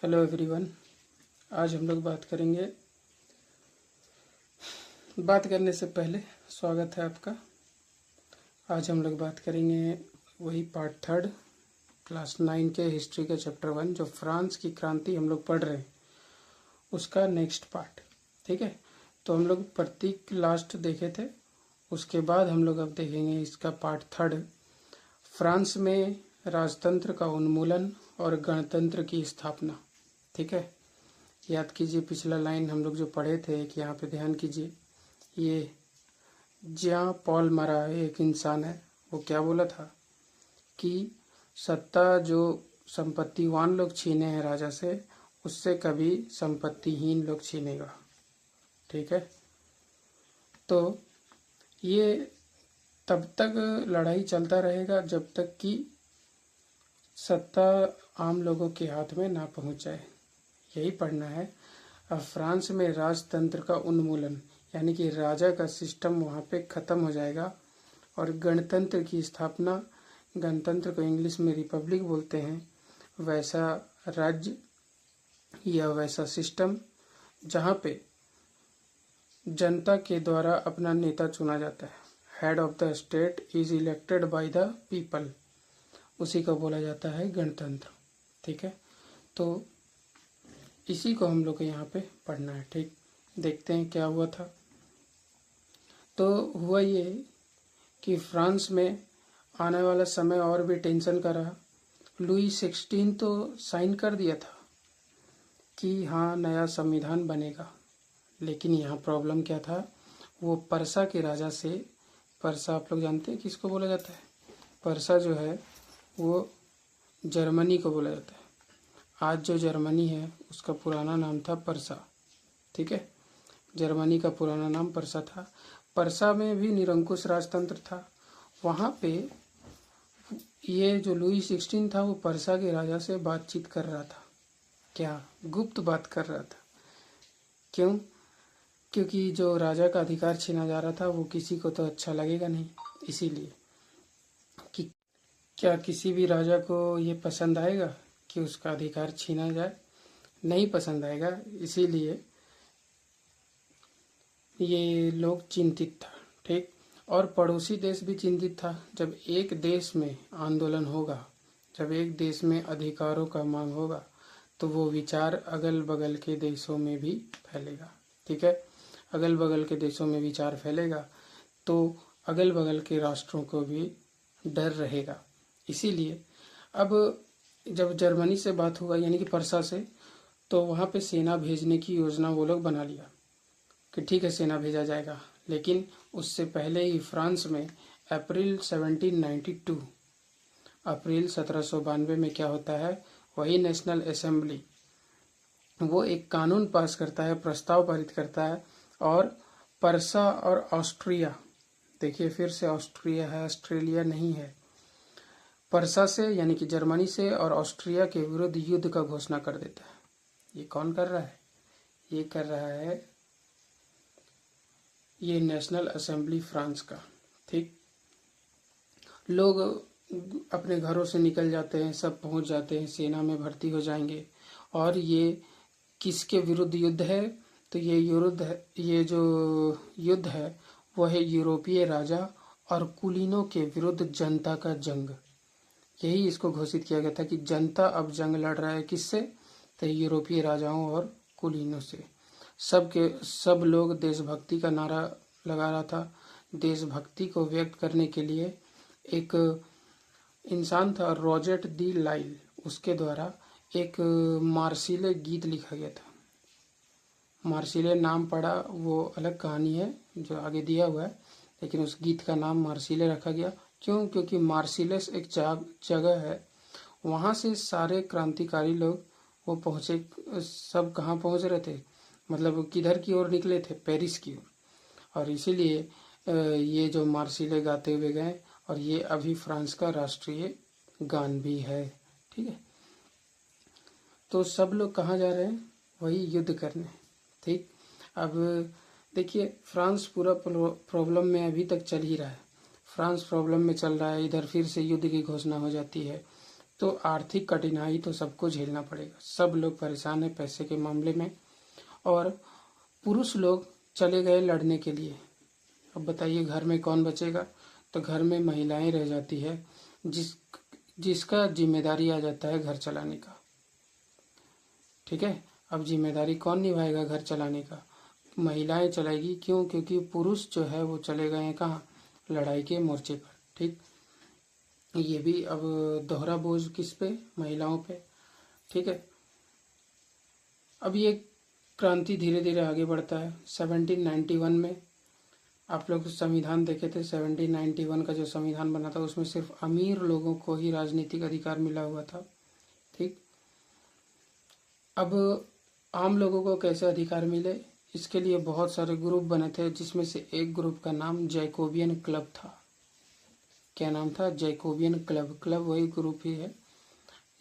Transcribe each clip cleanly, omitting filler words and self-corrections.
Hello everyone. आज हम लोग बात करने से पहले स्वागत है आपका। आज हम लोग बात करेंगे वही पार्ट थर्ड क्लास 9 के हिस्ट्री के चैप्टर 1 जो फ्रांस की क्रांति हम लोग पढ़ रहे हैं उसका नेक्स्ट पार्ट। ठीक है, तो हम लोग प्रतीक लास्ट देखे थे, उसके बाद हम लोग अब देखेंगे इसका पार्ट थर्ड, फ्रांस में राजतंत्र का उन्मूलन और गणतंत्र की स्थापना। ठीक है, याद कीजिए पिछला लाइन हम लोग जो पढ़े थे कि यहाँ पे ध्यान कीजिए, ये जहाँ पॉल मरा है एक इंसान है, वो क्या बोला था कि सत्ता जो संपत्तिवान लोग छीने हैं राजा से, उससे कभी संपत्तिहीन लोग छीनेगा। ठीक है, तो ये तब तक लड़ाई चलता रहेगा जब तक कि सत्ता आम लोगों के हाथ में ना पहुंच जाए। यही पढ़ना है। अब फ्रांस में राजतंत्र का उन्मूलन यानी कि राजा का सिस्टम वहाँ पे ख़त्म हो जाएगा और गणतंत्र की स्थापना, गणतंत्र को इंग्लिश में रिपब्लिक बोलते हैं, वैसा राज्य या वैसा सिस्टम जहाँ पे जनता के द्वारा अपना नेता चुना जाता है। Head of the state is elected by the people, उसी को बोला जाता है गणतंत्र। ठीक है, तो इसी को हम लोग को यहाँ पे पढ़ना है। ठीक, देखते हैं क्या हुआ था। तो हुआ ये कि फ्रांस में आने वाला समय और भी टेंशन का रहा। लुई 16 तो साइन कर दिया था कि हाँ नया संविधान बनेगा, लेकिन यहाँ प्रॉब्लम क्या था, वो परसा के राजा से, परसा आप लोग जानते हैं किसको बोला जाता है, परसा जो है वो जर्मनी को बोला जाता है। आज जो जर्मनी है उसका पुराना नाम था परसा। ठीक है, जर्मनी का पुराना नाम परसा था। परसा में भी निरंकुश राजतंत्र था। वहाँ पे ये जो लुई 16 था वो परसा के राजा से बातचीत कर रहा था। क्या गुप्त बात कर रहा था? क्यों? क्योंकि जो राजा का अधिकार छीना जा रहा था वो किसी को तो अच्छा लगेगा नहीं, इसीलिए कि क्या किसी भी राजा को ये पसंद आएगा कि उसका अधिकार छीना जाए? नहीं पसंद आएगा। इसीलिए ये लोग चिंतित था। ठीक, और पड़ोसी देश भी चिंतित था। जब एक देश में आंदोलन होगा, जब एक देश में अधिकारों का मांग होगा, तो वो विचार अगल बगल के देशों में भी फैलेगा। ठीक है, अगल बगल के देशों में विचार फैलेगा तो अगल बगल के राष्ट्रों को भी डर रहेगा। इसीलिए अब जब जर्मनी से बात हुआ यानी कि परसा से, तो वहाँ पे सेना भेजने की योजना वो लोग बना लिया कि ठीक है सेना भेजा जाएगा। लेकिन उससे पहले ही फ्रांस में अप्रैल 1792, अप्रैल 1792 में क्या होता है, वही नेशनल असेंबली वो एक कानून पास करता है, प्रस्ताव पारित करता है, और परसा और ऑस्ट्रिया, देखिए फिर से ऑस्ट्रिया है, ऑस्ट्रेलिया नहीं है, परसा से यानी कि जर्मनी से और ऑस्ट्रिया के विरुद्ध युद्ध का घोषणा कर देता है। ये कौन कर रहा है? ये कर रहा है ये नेशनल असेंबली फ्रांस का। ठीक, लोग अपने घरों से निकल जाते हैं, सब पहुंच जाते हैं, सेना में भर्ती हो जाएंगे। और ये किसके विरुद्ध युद्ध है? तो ये जो युद्ध है वह है यूरोपीय राजा और कुलीनों के विरुद्ध जनता का जंग। यही इसको घोषित किया गया था कि जनता अब जंग लड़ रहा है किससे? तो यूरोपीय राजाओं और कुलीनों से। सब लोग देशभक्ति का नारा लगा रहा था। देशभक्ति को व्यक्त करने के लिए एक इंसान था रॉजेट दी लाइल, उसके द्वारा एक मार्सिले गीत लिखा गया था। मार्सिले नाम पड़ा वो अलग कहानी है जो आगे दिया हुआ है, लेकिन उस गीत का नाम मार्सिले रखा गया। क्यों? क्योंकि मार्सिलेस एक जगह है, वहाँ से सारे क्रांतिकारी लोग वो पहुँचे। सब कहाँ पहुँच रहे थे, मतलब किधर की ओर निकले थे? पेरिस की ओर। और इसीलिए ये जो मार्सिले गाते हुए गए, और ये अभी फ्रांस का राष्ट्रीय गान भी है। ठीक है, तो सब लोग कहाँ जा रहे हैं? वही युद्ध करने। ठीक, अब देखिए फ्रांस पूरा प्रॉब्लम में अभी तक चल ही रहा है। फ्रांस प्रॉब्लम में चल रहा है, इधर फिर से युद्ध की घोषणा हो जाती है। तो आर्थिक कठिनाई तो सबको झेलना पड़ेगा। सब लोग परेशान हैं पैसे के मामले में, और पुरुष लोग चले गए लड़ने के लिए। अब बताइए घर में कौन बचेगा? तो घर में महिलाएं रह जाती है, जिसका जिम्मेदारी आ जाता है घर चलाने का। ठीक है, अब जिम्मेदारी कौन निभाएगा घर चलाने का? महिलाएं चलाएगी। क्यों? क्योंकि पुरुष जो है वो चले गए हैं कहाँ? लड़ाई के मोर्चे पर। ठीक, ये भी अब दोहरा बोझ किस पे? महिलाओं पे। ठीक है, अब ये क्रांति धीरे धीरे आगे बढ़ता है। 1791 में आप लोग संविधान देखे थे, 1791 का जो संविधान बना था उसमें सिर्फ अमीर लोगों को ही राजनीतिक अधिकार मिला हुआ था। ठीक, अब आम लोगों को कैसे अधिकार मिले, इसके लिए बहुत सारे ग्रुप बने थे, जिसमें से एक ग्रुप का नाम जैकोबियन क्लब था। क्या नाम था? Jacobin club. क्लब वही ग्रुप ही है,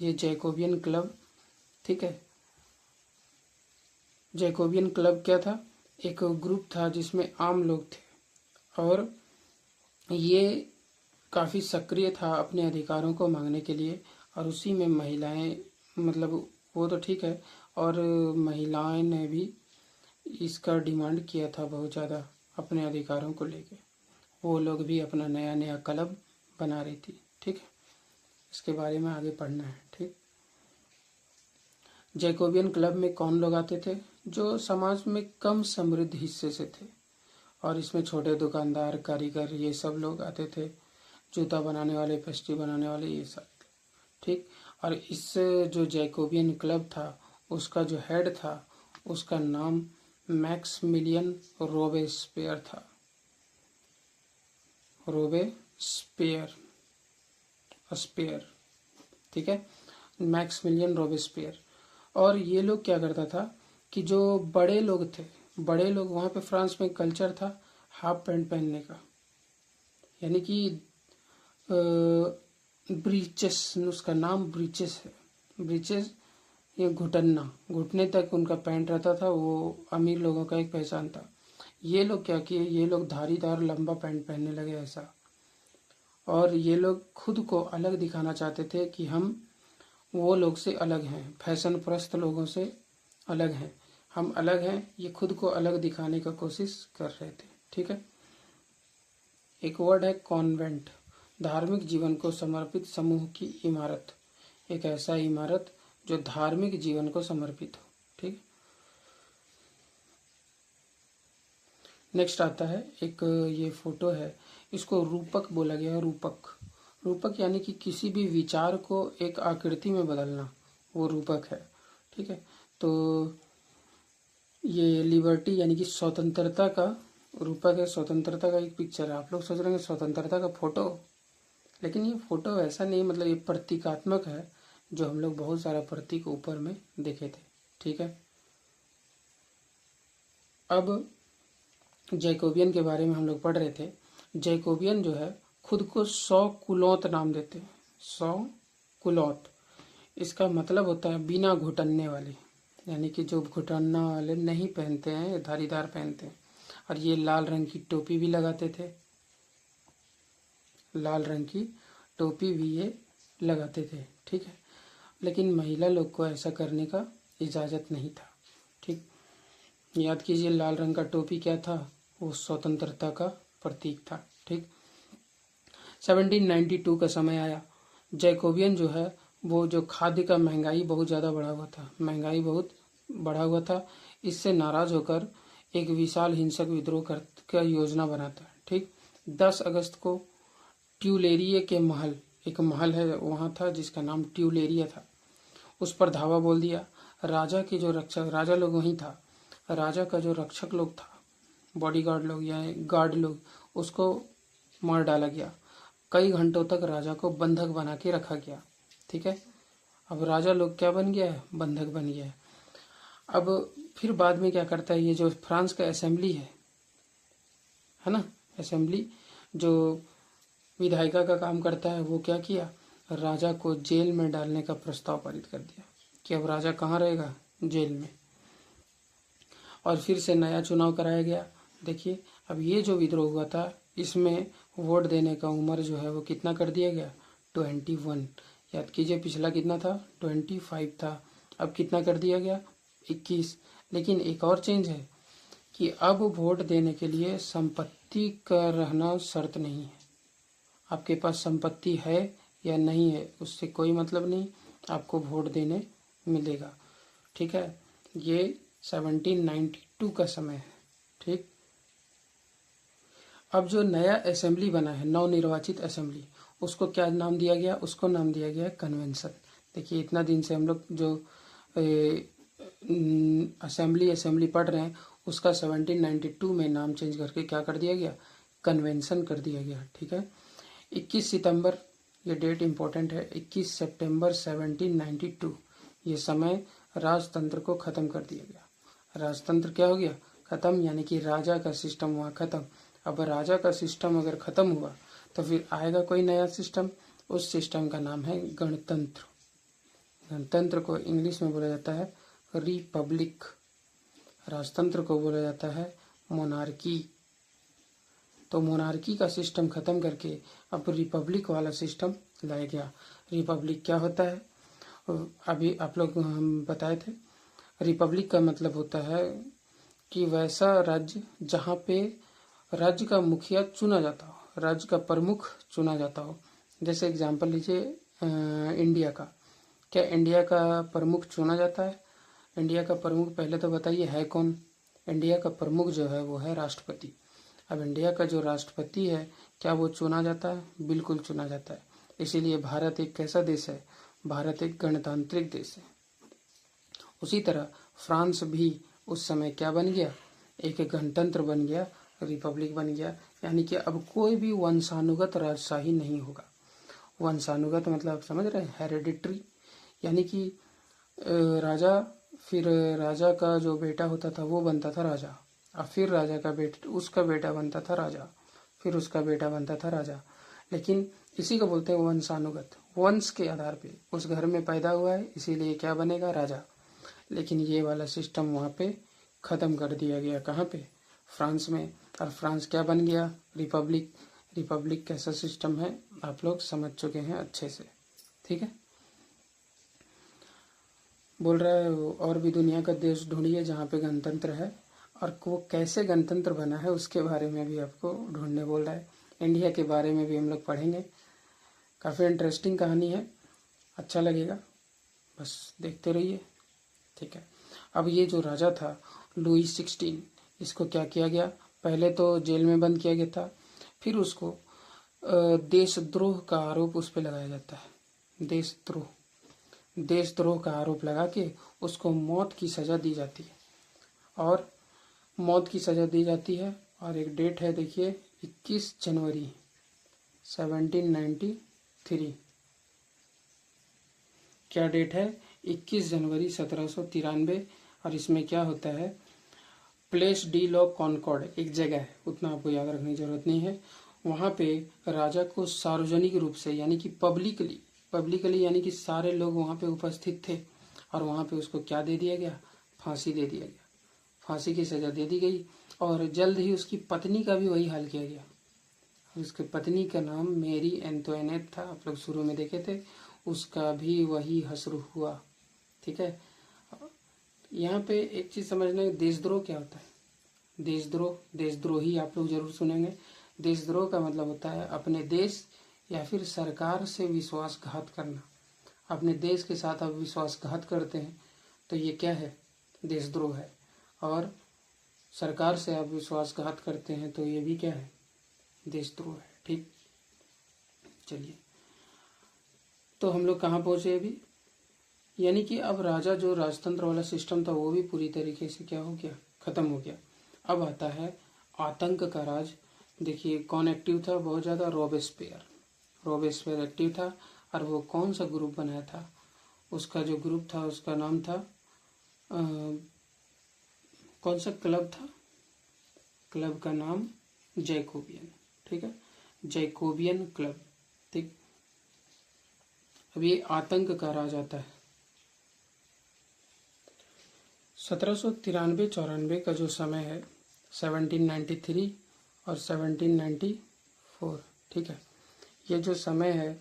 ये जैकोबियन क्लब। ठीक है, जैकोबियन क्लब क्या था? एक ग्रुप था जिसमें आम लोग थे, और ये काफ़ी सक्रिय था अपने अधिकारों को मांगने के लिए। और उसी में महिलाएं, मतलब वो तो ठीक है, और महिलाएं ने भी इसका डिमांड किया था बहुत ज़्यादा अपने अधिकारों को लेके। वो लोग भी अपना नया नया क्लब बना रही थी। ठीक है, इसके बारे में आगे पढ़ना है। ठीक, जैकोबियन क्लब में कौन लोग आते थे? जो समाज में कम समृद्ध हिस्से से थे, और इसमें छोटे दुकानदार, कारीगर, ये सब लोग आते थे। जूता बनाने वाले, पेस्ट्री बनाने वाले, ये सब। ठीक, और इस जो जैकोबियन क्लब था उसका जो हेड था उसका नाम मैक्समिलियन रोबेस्पियर था। रोबेस्पियर, स्पेयर। ठीक है, मैक्समिलियन रोबेस्पियर। और ये लोग क्या करता था कि जो बड़े लोग थे, बड़े लोग, वहाँ पे फ्रांस में कल्चर था हाफ पैंट पहनने का, यानी कि ब्रीचेस, उसका नाम ब्रीचेस है। ब्रीचेस ये घुटने तक उनका पैंट रहता था, वो अमीर लोगों का एक पहचान था। ये लोग क्या किए, ये लोग धारीदार लंबा पैंट पहनने लगे ऐसा, और ये लोग खुद को अलग दिखाना चाहते थे कि हम वो लोग से अलग हैं, फैशन प्रस्त लोगों से अलग हैं, हम अलग हैं। ये खुद को अलग दिखाने का कोशिश कर रहे थे। ठीक है, एक वर्ड है कॉन्वेंट, धार्मिक जीवन को समर्पित समूह की इमारत। एक ऐसा इमारत जो धार्मिक जीवन को समर्पित हो। ठीक, नेक्स्ट आता है एक, ये फोटो है, इसको रूपक बोला गया है। रूपक, रूपक यानी कि किसी भी विचार को एक आकृति में बदलना, वो रूपक है। ठीक है, तो ये लिबर्टी यानी कि स्वतंत्रता का रूपक है। स्वतंत्रता का एक पिक्चर है। आप लोग सोच रहे हैं स्वतंत्रता का फोटो, लेकिन ये फोटो ऐसा नहीं, मतलब ये प्रतीकात्मक है, जो हम लोग बहुत सारा प्रतीक ऊपर में देखे थे। ठीक है, अब जैकोबियन के बारे में हम लोग पढ़ रहे थे। जैकोबियन जो है खुद को 100 कुलौत नाम देते हैं। 100 कुलौत, इसका मतलब होता है बिना घुटनने वाले, यानी कि जो घुटना वाले नहीं पहनते हैं, धारीदार पहनते हैं। और ये लाल रंग की टोपी भी लगाते थे, लाल रंग की टोपी भी ये लगाते थे। ठीक है, लेकिन महिला लोग को ऐसा करने का इजाज़त नहीं था। ठीक, याद कीजिए लाल रंग का टोपी क्या था? वो स्वतंत्रता का प्रतीक था। ठीक, 1792 का समय आया। जैकोबियन जो है वो जो खाद्य का महंगाई बहुत ज़्यादा बढ़ा हुआ था, महंगाई बहुत बढ़ा हुआ था, इससे नाराज होकर एक विशाल हिंसक विद्रोह का योजना बनाता है। ठीक, 10 अगस्त को ट्यूलेरिये के महल, एक महल है वहाँ था जिसका नाम ट्यूलेरिया था, उस पर धावा बोल दिया। राजा की जो रक्षक, राजा लोग वहीं था, राजा का जो रक्षक लोग था, बॉडीगार्ड लोग या गार्ड लोग, उसको मार डाला गया। कई घंटों तक राजा को बंधक बना के रखा गया। ठीक है, अब राजा लोग क्या बन गया है? बंधक बन गया है। अब फिर बाद में क्या करता है, ये जो फ्रांस का असेंबली है ना, असेंबली जो विधायिका का काम करता है, वो क्या किया, राजा को जेल में डालने का प्रस्ताव पारित कर दिया कि अब राजा कहाँ रहेगा? जेल में। और फिर से नया चुनाव कराया गया। देखिए, अब ये जो विद्रोह हुआ था, इसमें वोट देने का उम्र जो है वो कितना कर दिया गया? 21, याद कीजिए पिछला कितना था 25 था, अब कितना कर दिया गया 21। लेकिन एक और चेंज है कि अब वोट देने के लिए संपत्ति का रहना शर्त नहीं है। आपके पास संपत्ति है या नहीं है उससे कोई मतलब नहीं, आपको वोट देने मिलेगा। ठीक है, ये 1792 का समय है। ठीक, अब जो नया असेंबली बना है, नवनिर्वाचित असेंबली, उसको क्या नाम दिया गया? उसको नाम दिया गया कन्वेंशन। देखिए इतना दिन से हम लोग जो असेंबली पढ़ रहे हैं उसका 1792 में नाम चेंज करके क्या कर दिया गया? कन्वेंशन कर दिया गया। ठीक है, 21 सितंबर, ये डेट इंपॉर्टेंट है, 21 सितंबर 1792 ये समय राजतंत्र को खत्म कर दिया गया। राजतंत्र क्या हो गया? खत्म, यानी कि राजा का सिस्टम वहाँ खत्म। अब राजा का सिस्टम अगर खत्म हुआ तो फिर आएगा कोई नया सिस्टम, उस सिस्टम का नाम है गणतंत्र। गणतंत्र को इंग्लिश में बोला जाता है रिपब्लिक, राजतंत्र को बोला जाता है मोनार्की। तो मोनार्की का सिस्टम खत्म करके अब रिपब्लिक वाला सिस्टम लाया गया। रिपब्लिक क्या होता है? अभी आप लोग हम बताए थे, रिपब्लिक का मतलब होता है कि वैसा राज्य जहाँ पे राज्य का मुखिया चुना जाता हो, राज्य का प्रमुख चुना जाता हो। जैसे एग्जांपल लीजिए इंडिया का, क्या इंडिया का प्रमुख चुना जाता है? इंडिया का प्रमुख पहले तो बताइए है कौन? इंडिया का प्रमुख जो है वो है राष्ट्रपति। अब इंडिया का जो राष्ट्रपति है क्या वो चुना जाता है? बिल्कुल चुना जाता है। इसीलिए भारत एक कैसा देश है? भारत एक गणतांत्रिक देश है। उसी तरह फ्रांस भी उस समय क्या बन गया? एक गणतंत्र बन गया, रिपब्लिक बन गया। यानी कि अब कोई भी वंशानुगत राजशाही नहीं होगा। वंशानुगत मतलब आप समझ रहे हैं, हेरेडिटरी, यानी कि राजा, फिर राजा का जो बेटा होता था वो बनता था राजा, और फिर राजा का बेटा, उसका बेटा बनता था राजा, फिर उसका बेटा बनता था राजा। लेकिन इसी को बोलते हैं वंशानुगत, वंश के आधार पे उस घर में पैदा हुआ है इसीलिए क्या बनेगा? राजा। लेकिन ये वाला सिस्टम वहाँ पे ख़त्म कर दिया गया। कहाँ पे? फ्रांस में। और फ्रांस क्या बन गया? रिपब्लिक। रिपब्लिक कैसा सिस्टम है आप लोग समझ चुके हैं अच्छे से। ठीक है, बोल रहा है और भी दुनिया का देश ढूंढिए जहाँ पे गणतंत्र है, और वो कैसे गणतंत्र बना है उसके बारे में भी आपको ढूंढने बोल रहा है। इंडिया के बारे में भी हम लोग पढ़ेंगे, काफ़ी इंटरेस्टिंग कहानी है, अच्छा लगेगा, बस देखते रहिए। ठीक है, अब ये जो राजा था लुई 16, इसको क्या किया गया? पहले तो जेल में बंद किया गया था, फिर उसको देशद्रोह का आरोप उस पर लगाया जाता है। देशद्रोह का आरोप लगा के उसको मौत की सज़ा दी जाती है, और मौत की सज़ा दी जाती है। और एक डेट है देखिए 21 जनवरी 1793। क्या डेट है? 21 जनवरी 1793। और इसमें क्या होता है? प्लेस डी लॉ कॉनकॉर्ड एक जगह है, उतना आपको याद रखने की जरूरत नहीं है। वहाँ पे राजा को सार्वजनिक रूप से, यानी कि पब्लिकली यानी कि सारे लोग वहाँ पे उपस्थित थे, और वहाँ पे उसको क्या दे दिया गया? फांसी दे दिया गया, फांसी की सज़ा दे दी गई। और जल्द ही उसकी पत्नी का भी वही हाल किया गया। उसकी पत्नी का नाम मेरी एंटोइनेट था, आप लोग शुरू में देखे थे, उसका भी वही हश्र हुआ। ठीक है, यहाँ पे एक चीज़ समझना, देशद्रोह क्या होता है? देशद्रोही आप लोग जरूर सुनेंगे। देशद्रोह का मतलब होता है अपने देश या फिर सरकार से विश्वासघात करना। अपने देश के साथ आप विश्वासघात करते हैं तो ये क्या है? देशद्रोह है। और सरकार से आप विश्वासघात करते हैं तो ये भी क्या है? देशद्रोह है। ठीक, चलिए, तो हम लोग कहाँ पहुँचे अभी? यानी कि अब राजा जो राजतंत्र वाला सिस्टम था वो भी पूरी तरीके से क्या हो गया? खत्म हो गया। अब आता है आतंक का राज। देखिए कौन एक्टिव था बहुत ज़्यादा? रॉबेस्पियर एक्टिव था। और वो कौन सा ग्रुप बनाया था? उसका जो ग्रुप था उसका नाम था कौन सा क्लब था? क्लब का नाम जैकोबियन। ठीक है, जैकोबियन क्लब। ठीक, अब ये आतंक का राज आता है। 1793-94 का जो समय है, 1793 और 1794, ठीक है, ये जो समय है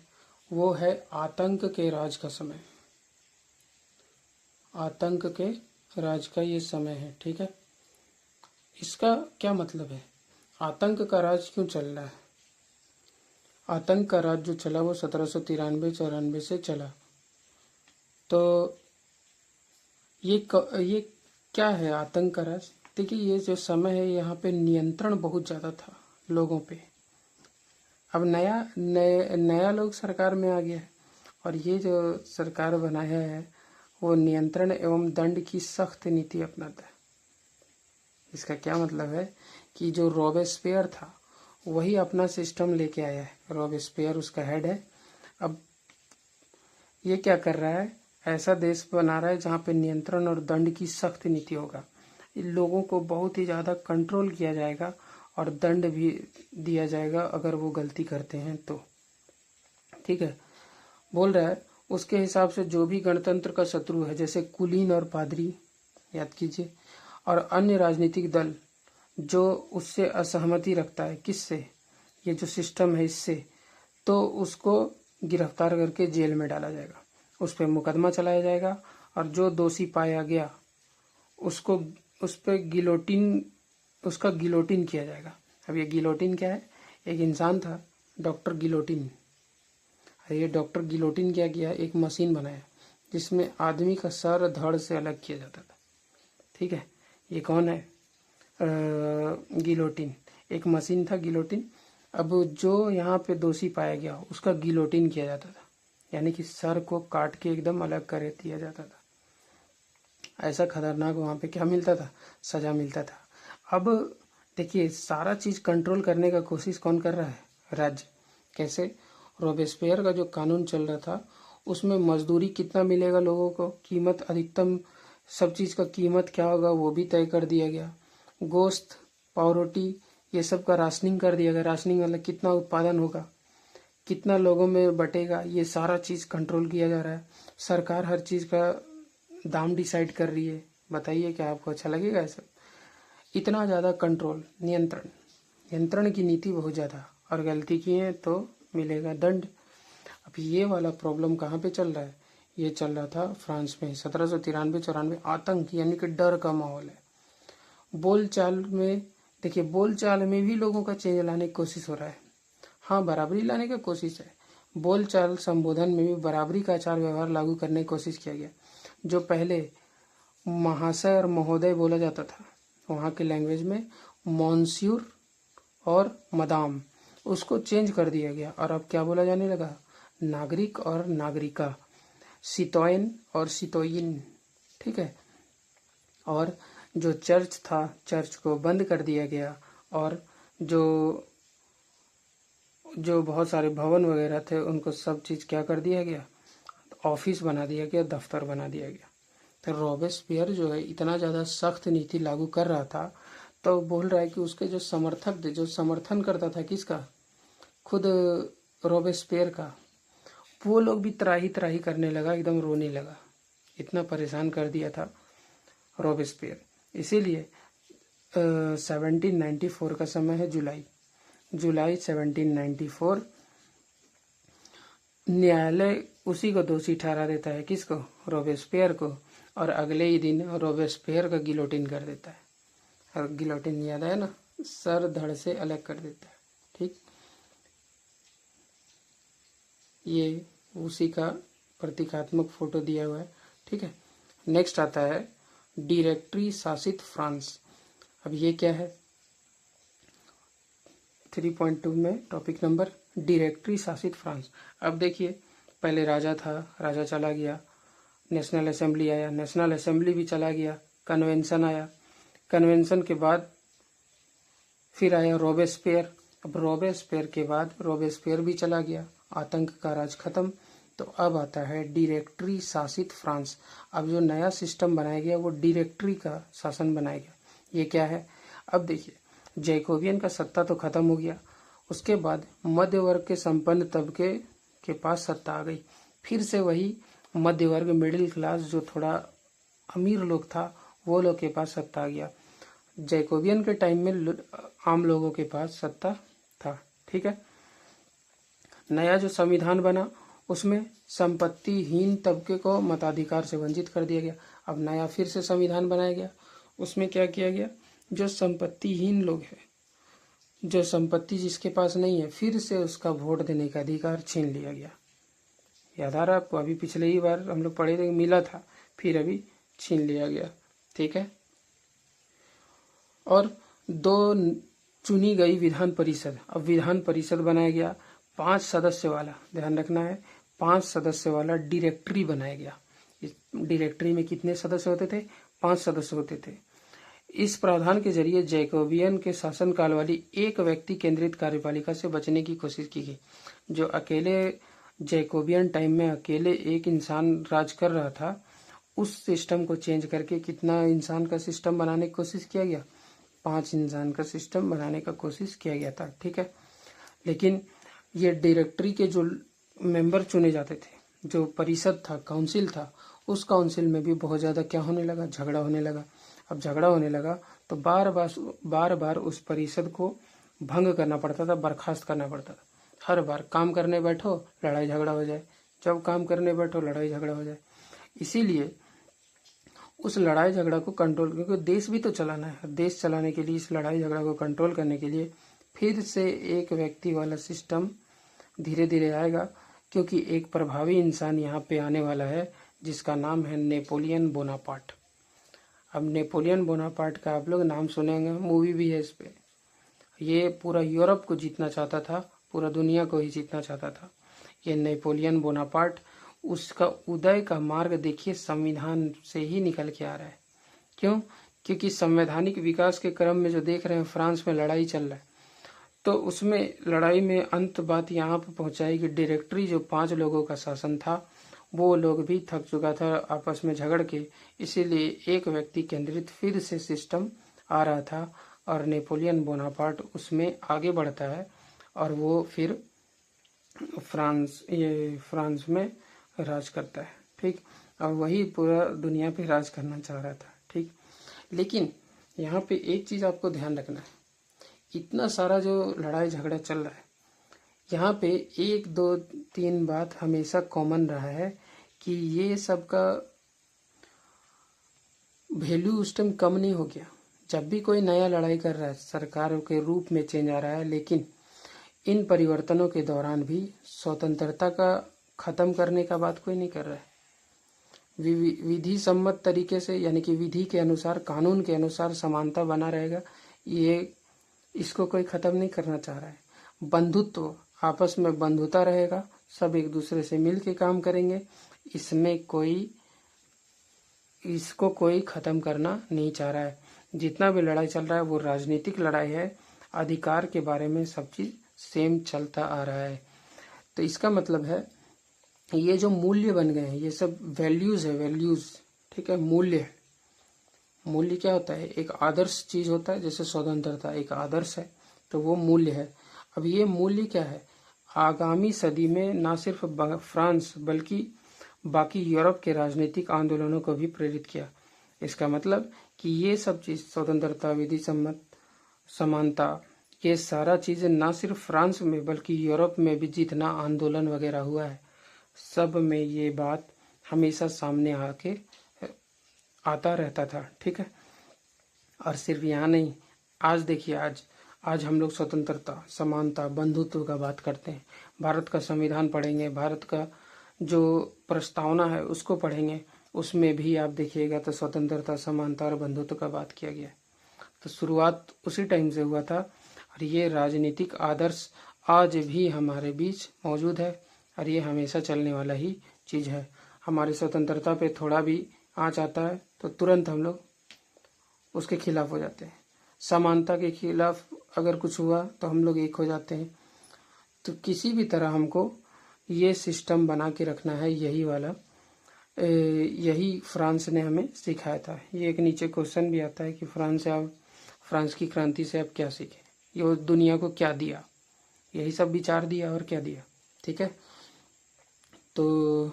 वो है आतंक के राज का समय। आतंक के राज का ये समय है, ठीक है। इसका क्या मतलब है, आतंक का राज क्यों चल रहा है? आतंक का राज जो चला वो 1793-94 से चला। तो ये क्या है आतंक का राज? देखिए, ये जो समय है यहाँ पे नियंत्रण बहुत ज़्यादा था लोगों पे। अब नया लोग सरकार में आ गया है और ये जो सरकार बनाया है वो नियंत्रण एवं दंड की सख्त नीति अपनाता है। इसका क्या मतलब है कि जो रॉबेस्पियर था वही अपना सिस्टम लेके आया है। रॉबेस्पियर उसका हेड है। अब ये क्या कर रहा है, ऐसा देश बना रहा है जहाँ पे नियंत्रण और दंड की सख्त नीति होगा। इन लोगों को बहुत ही ज़्यादा कंट्रोल किया जाएगा और दंड भी दिया जाएगा अगर वो गलती करते हैं तो, ठीक है। बोल रहा है उसके हिसाब से जो भी गणतंत्र का शत्रु है, जैसे कुलीन और पादरी, याद कीजिए, और अन्य राजनीतिक दल जो उससे असहमति रखता है, किससे, ये जो सिस्टम है इससे, तो उसको गिरफ्तार करके जेल में डाला जाएगा, उस पर मुकदमा चलाया जाएगा और जो दोषी पाया गया उसको उस पर उसका गिलोटिन किया जाएगा। अब ये गिलोटिन क्या है, एक इंसान था डॉक्टर गिलोटिन। ये डॉक्टर गिलोटिन क्या किया, एक मशीन बनाया जिसमें आदमी का सर धड़ से अलग किया जाता था, ठीक है। ये कौन है, गिलोटिन, एक मशीन था गिलोटिन। अब जो यहाँ पे दोषी पाया गया उसका गिलोटिन किया जाता था, यानी कि सर को काट के एकदम अलग कर दिया जाता था। ऐसा खतरनाक वहाँ पे क्या मिलता था, सजा मिलता था। अब देखिए, सारा चीज़ कंट्रोल करने का कोशिश कौन कर रहा है, राज्य। कैसे, रॉबेस्पियर का जो कानून चल रहा था उसमें मजदूरी कितना मिलेगा लोगों को, कीमत अधिकतम, सब चीज़ का कीमत क्या होगा वो भी तय कर दिया गया। गोश्त, पावरोटी, ये सब का राशनिंग कर दिया गया। राशनिंग मतलब कितना उत्पादन होगा, कितना लोगों में बटेगा, ये सारा चीज़ कंट्रोल किया जा रहा है। सरकार हर चीज़ का दाम डिसाइड कर रही है। बताइए क्या आपको अच्छा लगेगा ये सब? इतना ज़्यादा कंट्रोल, नियंत्रण की नीति बहुत ज़्यादा, और गलती की है तो मिलेगा दंड। अब ये वाला प्रॉब्लम कहाँ पे चल रहा है, ये चल रहा था फ्रांस में 1793-94। आतंक यानी कि डर का माहौल है। बोलचाल में देखिए, बोलचाल में भी लोगों का चेंज लाने की कोशिश हो रहा है। हाँ, बराबरी लाने की कोशिश है। बोलचाल संबोधन में भी बराबरी का आचार व्यवहार लागू करने की कोशिश किया गया। जो पहले महाशय और महोदय बोला जाता था वहाँ के लैंग्वेज में मॉन्स्यूर और मदाम, उसको चेंज कर दिया गया और अब क्या बोला जाने लगा, नागरिक और नागरिका, सितोयन और सितोयिन, ठीक है। और जो चर्च था, चर्च को बंद कर दिया गया और जो बहुत सारे भवन वगैरह थे उनको सब चीज़ क्या कर दिया गया, ऑफिस बना दिया गया, दफ्तर बना दिया गया। तो रॉबेस्पियर जो है इतना ज़्यादा सख्त नीति लागू कर रहा था, तो बोल रहा है कि उसके जो समर्थक थे, जो समर्थन करता था किसका, खुद रॉबेस्पियर का, वो लोग भी त्राही त्राही करने लगा, एकदम रोने लगा। इतना परेशान कर दिया था रॉबेस्पियर। इसीलिए 1794 का समय है, जुलाई 1794, न्यायालय उसी को दोषी ठहरा देता है, किसको, रॉबेस्पियर को, और अगले ही दिन रॉबेस्पियर का गिलोटिन कर देता है। और गिलोटिन याद है ना, सर धड़ से अलग कर देता है, ठीक। ये उसी का प्रतीकात्मक फोटो दिया हुआ है, ठीक है। नेक्स्ट आता है डायरेक्टरी शासित फ्रांस। अब ये क्या है, 3.2 में टॉपिक नंबर डायरेक्टरी शासित फ्रांस। अब देखिए, पहले राजा था, राजा चला गया, नेशनल असेंबली आया, नेशनल असेंबली भी चला गया, कन्वेंशन आया, कन्वेंशन के बाद फिर आया रॉबेस्पियर। अब रॉबेस्पियर के बाद रॉबेस्पियर भी चला गया, आतंक का राज खत्म। तो अब आता है डायरेक्टरी शासित फ्रांस। अब जो नया सिस्टम बनाया गया वो डायरेक्टरी का शासन बनाया गया। ये क्या है, अब देखिए, जैकोबियन का सत्ता तो खत्म हो गया, उसके बाद मध्य वर्ग के संपन्न तबके के पास सत्ता आ गई। फिर से वही मध्य वर्ग, मिडिल क्लास, जो थोड़ा अमीर लोग था, वो लोग के पास सत्ता आ गया। जैकोबियन के टाइम में आम लोगों के पास सत्ता था, ठीक है। नया जो संविधान बना उसमें संपत्तिहीन तबके को मताधिकार से वंचित कर दिया गया। अब नया फिर से संविधान बनाया गया, उसमें क्या किया गया, जो संपत्तिहीन लोग हैं, जो संपत्ति जिसके पास नहीं है, फिर से उसका वोट देने का अधिकार छीन लिया गया। याद आ रहा है आपको? अभी पिछले ही बार हम लोग पढ़े थे, मिला था, फिर अभी छीन लिया गया। ठीक है। और 2 चुनी गई विधान परिषद, अब विधान परिषद बनाया गया 5 सदस्य वाला, ध्यान रखना है, 5 सदस्य वाला डायरेक्टरी बनाया गया। इस डायरेक्टरी में कितने सदस्य होते थे? 5 सदस्य होते थे। इस प्रावधान के जरिए जैकोबियन के शासनकाल वाली एक व्यक्ति केंद्रित कार्यपालिका से बचने की कोशिश की गई। जो अकेले जैकोबियन टाइम में अकेले एक इंसान राज कर रहा था, उस सिस्टम को चेंज करके कितना इंसान का सिस्टम बनाने की कोशिश किया गया? 5 इंसान का सिस्टम बनाने का कोशिश किया गया था। ठीक है। लेकिन ये डायरेक्टरी के जो मेंबर चुने जाते थे, जो परिषद था, काउंसिल था, उस काउंसिल में भी बहुत ज़्यादा क्या होने लगा? झगड़ा होने लगा। अब झगड़ा होने लगा तो बार बार उस परिषद को भंग करना पड़ता था, बर्खास्त करना पड़ता था। हर बार काम करने बैठो लड़ाई झगड़ा हो जाए, जब काम करने बैठो लड़ाई झगड़ा हो जाए। इसीलिए उस लड़ाई झगड़ा को कंट्रोल, क्योंकि देश भी तो चलाना है, देश चलाने के लिए इस लड़ाई झगड़ा को कंट्रोल करने के लिए फिर से एक व्यक्ति वाला सिस्टम धीरे धीरे आएगा, क्योंकि एक प्रभावी इंसान यहाँ पे आने वाला है जिसका नाम है नेपोलियन बोनापार्ट। अब नेपोलियन बोनापार्ट का आप लोग नाम सुनेंगे, मूवी भी है इस पे। ये पूरा यूरोप को जीतना चाहता था, पूरा दुनिया को ही जीतना चाहता था ये नेपोलियन बोनापार्ट। उसका उदय का मार्ग देखिए संविधान से ही निकल के आ रहा है। क्यों? क्योंकि संवैधानिक विकास के क्रम में जो देख रहे हैं फ्रांस में लड़ाई चल रहा है, तो उसमें लड़ाई में अंत बात यहाँ पर पहुंचाई कि डायरेक्टरी जो 5 लोगों का शासन था, वो लोग भी थक चुका था आपस में झगड़ के, इसीलिए एक व्यक्ति केंद्रित फिर से सिस्टम आ रहा था और नेपोलियन बोनापार्ट उसमें आगे बढ़ता है और वो फिर फ्रांस में राज करता है। ठीक। और वही पूरा दुनिया पे राज करना चाह रहा था। ठीक। लेकिन यहाँ पे एक चीज़ आपको ध्यान रखना है, इतना सारा जो लड़ाई झगड़ा चल रहा है, यहाँ पे 1 2 3 बात हमेशा कॉमन रहा है कि ये सब का वैल्यू उस टाइम कम नहीं हो गया। जब भी कोई नया लड़ाई कर रहा है, सरकार के रूप में चेंज आ रहा है, लेकिन इन परिवर्तनों के दौरान भी स्वतंत्रता का खत्म करने का बात कोई नहीं कर रहा है। विधि सम्मत तरीके से, यानी कि विधि के अनुसार, कानून के अनुसार समानता बना रहेगा, ये इसको कोई खत्म नहीं करना चाह रहा है। बंधुत्व, आपस में बंधुता रहेगा, सब एक दूसरे से मिल के काम करेंगे, इसको कोई खत्म करना नहीं चाह रहा है। जितना भी लड़ाई चल रहा है वो राजनीतिक लड़ाई है, अधिकार के बारे में सब चीज सेम चलता आ रहा है। तो इसका मतलब है ये जो मूल्य बन गए हैं, ये सब वैल्यूज है, वैल्यूज। ठीक है। मूल्य है। मूल्य क्या होता है? एक आदर्श चीज होता है, जैसे स्वतंत्रता एक आदर्श है, तो वो मूल्य है। अब ये मूल्य क्या है? आगामी सदी में न सिर्फ फ्रांस बल्कि बाकी यूरोप के राजनीतिक आंदोलनों को भी प्रेरित किया। इसका मतलब कि ये सब चीज, स्वतंत्रता, विधि सम्मत, समानता, ये सारा चीजें ना सिर्फ फ्रांस में बल्कि यूरोप में भी जितना आंदोलन वगैरह हुआ है, सब में ये बात हमेशा सामने आके आता रहता था। ठीक है। और सिर्फ यहाँ नहीं, आज देखिए, आज हम लोग स्वतंत्रता, समानता, बंधुत्व का बात करते हैं। भारत का संविधान पढ़ेंगे, भारत का जो प्रस्तावना है उसको पढ़ेंगे, उसमें भी आप देखिएगा तो स्वतंत्रता, समानता और बंधुत्व का बात किया गया है। तो शुरुआत उसी टाइम से हुआ था और ये राजनीतिक आदर्श आज भी हमारे बीच मौजूद है और ये हमेशा चलने वाला ही चीज है। हमारी स्वतंत्रता पे थोड़ा भी आँच आता है तो तुरंत हम लोग उसके खिलाफ हो जाते हैं। समानता के खिलाफ अगर कुछ हुआ तो हम लोग एक हो जाते हैं। तो किसी भी तरह हमको ये सिस्टम बना के रखना है, यही वाला यही फ्रांस ने हमें सिखाया था। ये एक नीचे क्वेश्चन भी आता है कि फ्रांस की क्रांति से आप क्या सीखे, ये दुनिया को क्या दिया? यही सब विचार दिया और क्या दिया। ठीक है। तो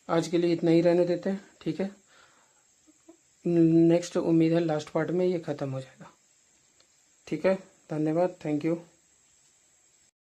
आज के लिए इतना ही रहने देते हैं। ठीक है। नेक्स्ट उम्मीद है लास्ट पार्ट में ये ख़त्म हो जाएगा। ठीक है। धन्यवाद। Thank you.